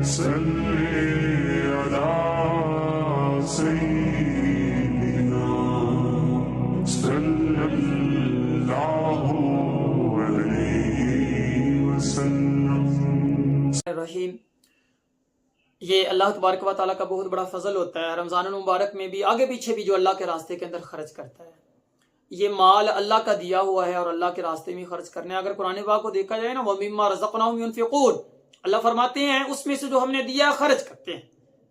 صلی علی سیدنا صلی اللہ علیہ وسلم۔ الرحیم، یہ اللہ تبارک و تعالیٰ کا بہت بڑا فضل ہوتا ہے۔ رمضان المبارک میں بھی آگے پیچھے بھی جو اللہ کے راستے کے اندر خرچ کرتا ہے، یہ مال اللہ کا دیا ہوا ہے اور اللہ کے راستے میں خرچ کرنا ہے۔ اگر قرآن پاک کو دیکھا جائے نا، وَمِمَّا رَزَقْنَاهُمْ يُنْفِقُونَ، اللہ فرماتے ہیں اس میں سے جو ہم نے دیا خرچ کرتے ہیں۔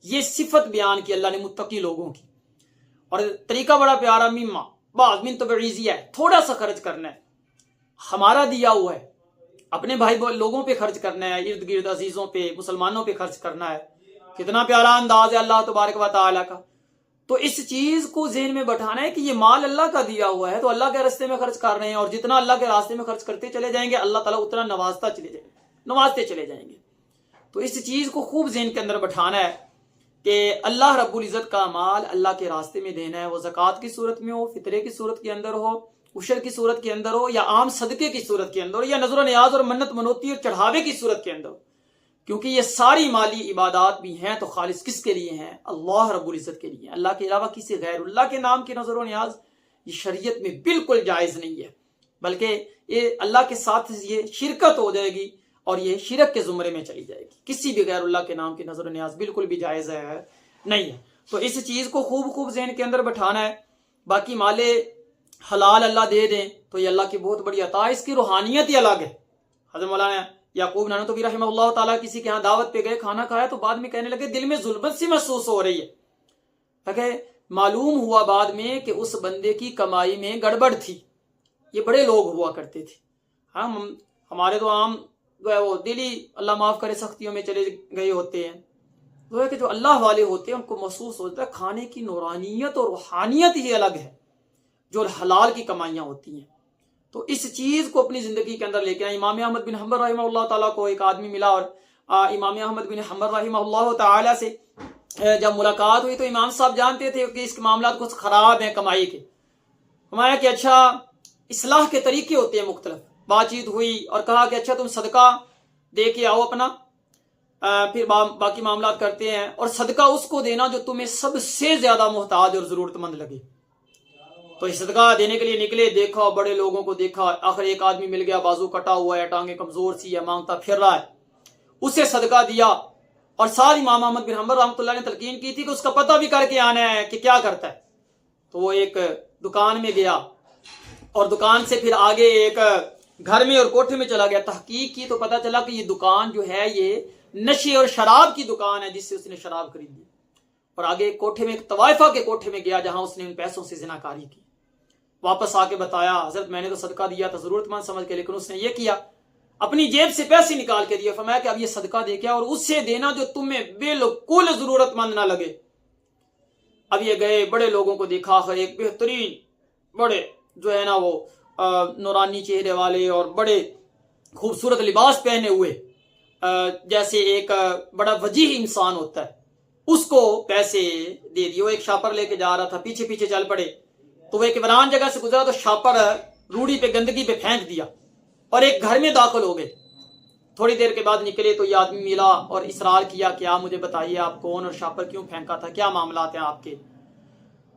یہ صفت بیان کی اللہ نے متقی لوگوں کی، اور طریقہ بڑا پیارا، مما بعض من تبعیضیہ ہے، تھوڑا سا خرچ کرنا ہے، ہمارا دیا ہوا ہے، اپنے بھائی لوگوں پہ خرچ کرنا ہے، ارد گرد عزیزوں پہ، مسلمانوں پہ خرچ کرنا ہے۔ کتنا پیارا انداز ہے اللہ تبارک و تعالیٰ کا۔ تو اس چیز کو ذہن میں بٹھانا ہے کہ یہ مال اللہ کا دیا ہوا ہے، تو اللہ کے راستے میں خرچ کر رہے ہیں، اور جتنا اللہ کے راستے میں خرچ کرتے چلے جائیں گے اللہ تعالیٰ اتنا نوازتے چلے جائیں گے۔ تو اس چیز کو خوب ذہن کے اندر بٹھانا ہے کہ اللہ رب العزت کا مال اللہ کے راستے میں دینا ہے، وہ زکوٰۃ کی صورت میں ہو، فطرے کی صورت کے اندر ہو، عشر کی صورت کے اندر ہو، یا عام صدقے کی صورت کے اندر ہو، یا نظر و نیاز اور منت منوتی اور چڑھاوے کی صورت کے اندر ہو، کیونکہ یہ ساری مالی عبادات بھی ہیں تو خالص کس کے لیے ہیں؟ اللہ رب العزت کے لیے۔ اللہ کے علاوہ کسی غیر اللہ کے نام کی نظر و نیاز یہ شریعت میں بالکل جائز نہیں ہے، بلکہ یہ اللہ کے ساتھ یہ شرکت ہو جائے گی اور یہ شرک کے زمرے میں چلی جائے گی۔ کسی بھی غیر اللہ کے نام کی نظر و نیاز بالکل بھی جائز ہے نہیں ہے۔ تو اس چیز کو خوب ذہن کے اندر بٹھانا ہے۔ باقی مال حلال اللہ دے دیں تو یہ اللہ کی بہت بڑی عطا ہے، اس کی روحانیت ہی الگ ہے۔ حضرت مولانا یعقوب نانوتوی رحمہ اللہ تعالیٰ کسی کے ہاں دعوت پہ گئے، کھانا کھایا تو بعد میں کہنے لگے دل میں ظلمت سی محسوس ہو رہی ہے، کہ معلوم ہوا بعد میں کہ اس بندے کی کمائی میں گڑبڑ تھی۔ یہ بڑے لوگ ہوا کرتے تھے، ہمارے تو عام جو ہے وہ دلی اللہ معاف کرے سختیوں میں چلے گئے ہوتے ہیں، وہ ہے کہ جو اللہ والے ہوتے ہیں ان کو محسوس ہوتا ہے کھانے کی نورانیت اور روحانیت ہی الگ ہے جو حلال کی کمائیاں ہوتی ہیں۔ تو اس چیز کو اپنی زندگی کے اندر لے کے آئے۔ امام احمد بن حنبل رحمہ اللہ تعالیٰ کو ایک آدمی ملا، اور امام احمد بن حنبل رحمہ اللہ تعالیٰ سے جب ملاقات ہوئی تو امام صاحب جانتے تھے کہ اس کے معاملات کچھ خراب ہیں کمائی کے۔ فرمایا کہ اچھا اصلاح کے طریقے ہوتے ہیں مختلف۔ بات چیت ہوئی اور کہا کہ اچھا تم صدقہ دے کے آؤ اپنا، پھر باقی معاملات کرتے ہیں، اور صدقہ اس کو دینا جو تمہیں سب سے زیادہ محتاج اور ضرورت مند لگے۔ تو صدقہ دینے کے لیے نکلے، دیکھا بڑے لوگوں کو دیکھا، آخر ایک آدمی مل گیا بازو کٹا ہوا ہے، ٹانگیں کمزور سی ہے، مانگتا پھر رہا ہے، اسے صدقہ دیا۔ اور ساری امام احمد بن حنبل رحمۃ اللہ نے تلقین کی تھی کہ اس کا پتہ بھی کر کے آنا ہے کہ کیا کرتا ہے۔ تو وہ ایک دکان میں گیا اور دکان سے پھر آگے ایک گھر میں اور کوٹھے میں چلا گیا، تحقیق کی تو پتہ چلا کہ یہ دکان جو ہے یہ نشے اور شراب کی دکان ہے جس سے اس نے شراب خریدی۔ اور آگے ایک کوٹھے میں، ایک طوائفہ کے کوٹھے میں گیا جہاں اس نے ان پیسوں سے زناکاری کی۔ واپس آ کے بتایا حضرت میں نے تو صدقہ دیا تھا ضرورت مند سمجھ کے، لیکن اس نے یہ کیا اپنی جیب سے پیسے نکال کے دیا۔ فرمایا کہ اب یہ صدقہ دے کے اور اس سے دینا جو تمہیں بالکل ضرورت مند نہ لگے۔ اب یہ گئے، بڑے لوگوں کو دیکھا، آخر ایک بہترین بڑے جو ہے نا وہ نورانی چہرے والے اور بڑے خوبصورت لباس پہنے ہوئے، جیسے ایک بڑا وجیح انسان ہوتا ہے، اس کو پیسے دے دیے۔ وہ ایک شاپر لے کے جا رہا تھا، پیچھے پیچھے چل پڑے تو وہ ایک ویران جگہ سے گزرا تو شاپر روڑی پہ گندگی پہ پھینک دیا اور ایک گھر میں داخل ہو گئے۔ تھوڑی دیر کے بعد نکلے تو یہ آدمی ملا اور اصرار کیا کہ آپ مجھے بتائیے آپ کون اور شاپر کیوں پھینکا تھا، کیا معاملات ہیں آپ کے؟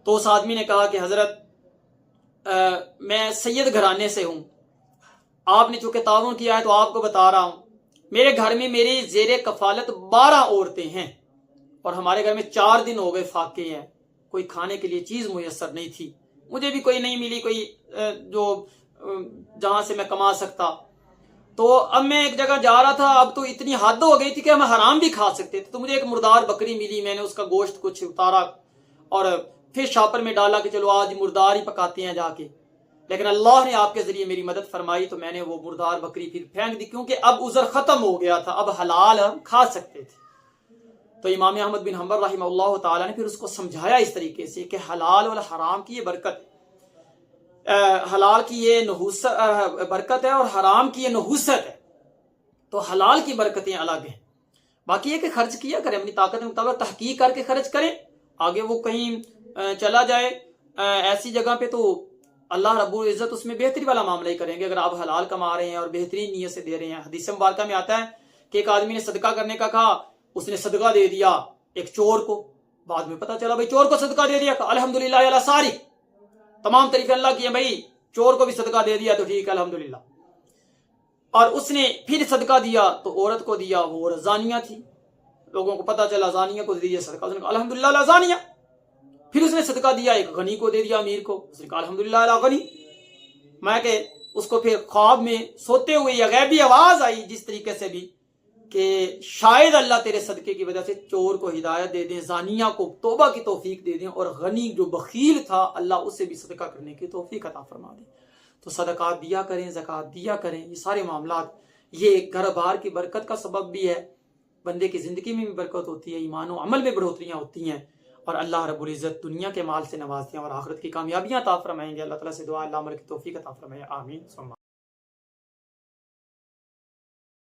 تو اس آدمی نے کہا کہ حضرت میں سید گھرانے سے ہوں، آپ نے چونکہ تعاون کیا ہے تو آپ کو بتا رہا ہوں، میرے گھر میں میری زیر کفالت 12 عورتیں ہیں اور ہمارے گھر میں 4 دن ہو گئے فاقے ہیں، کوئی کھانے کے لیے چیز میسر نہیں تھی، مجھے بھی کوئی نہیں ملی کوئی جو جہاں سے میں کما سکتا۔ تو اب میں ایک جگہ جا رہا تھا، اب تو اتنی حد ہو گئی تھی کہ ہم حرام بھی کھا سکتے تھے، تو مجھے ایک مردار بکری ملی، میں نے اس کا گوشت کچھ اتارا اور پھر شاپر میں ڈالا کہ چلو آج مردار ہی پکاتے ہیں جا کے، لیکن اللہ نے آپ کے ذریعے میری مدد فرمائی تو میں نے وہ مردار بکری پھر پھینک دی، کیونکہ اب عذر ختم ہو گیا تھا، اب حلال ہم کھا سکتے تھے۔ تو امام احمد بن حنبل رحمہ اللہ تعالیٰ نے پھر اس کو سمجھایا اس طریقے سے کہ حلال اور حرام کی یہ برکت، حلال کی یہ برکت ہے اور حرام کی یہ نحوست ہے۔ تو حلال کی برکتیں الگ ہیں، باقی یہ کہ خرچ کیا کریں اپنی طاقت کے مطابق، تحقیق کر کے خرچ کریں، آگے وہ کہیں چلا جائے ایسی جگہ پہ تو اللہ رب العزت اس میں بہتری والا معاملہ ہی کریں گے۔ اگر آپ حلال کما رہے ہیں اور بہترین نیت سے دے رہے ہیں، حدیث مبارکہ میں آتا ہے کہ ایک آدمی نے صدقہ کرنے کا کہا اس نے صدقہ دے دیا ایک چور کو، بعد میں پتا چلا بھائی چور کو صدقہ دے دیا، الحمدللہ علی ساری، تمام تعریفیں اللہ کی ہیں، بھائی چور کو بھی صدقہ دے دیا تو ٹھیک ہے الحمدللہ۔ اور اس نے پھر صدقہ دیا تو عورت کو دیا، وہ عورت زانیہ تھی، لوگوں کو پتا چلا زانیہ کو دے دیا صدقہ، اس نے کہا الحمدللہ علی زانیہ۔ پھر اس نے صدقہ دیا ایک غنی کو دے دیا، امیر کو، اس نے کہا الحمدللہ علی غنی۔ میں کہ اس کو پھر خواب میں سوتے ہوئے یا غیبی آواز آئی جس طریقے سے بھی کہ شاید اللہ تیرے صدقے کی وجہ سے چور کو ہدایت دے دیں، زانیہ کو توبہ کی توفیق دے دیں، اور غنی جو بخیل تھا اللہ اسے بھی صدقہ کرنے کی توفیق عطا فرما دیں۔ تو صدقات دیا کریں، زکوٰۃ دیا کریں، یہ سارے معاملات یہ گھر بار کی برکت کا سبب بھی ہے، بندے کی زندگی میں بھی برکت ہوتی ہے، ایمان و عمل میں بڑھوتریاں ہوتی ہیں، اور اللہ رب العزت دنیا کے مال سے نوازتے ہیں اور آخرت کی کامیابیاں عطا فرمائیں گے۔ اللہ تعالیٰ سے دعا اللہ عمل کی توفیق عطا فرمائے، آمین۔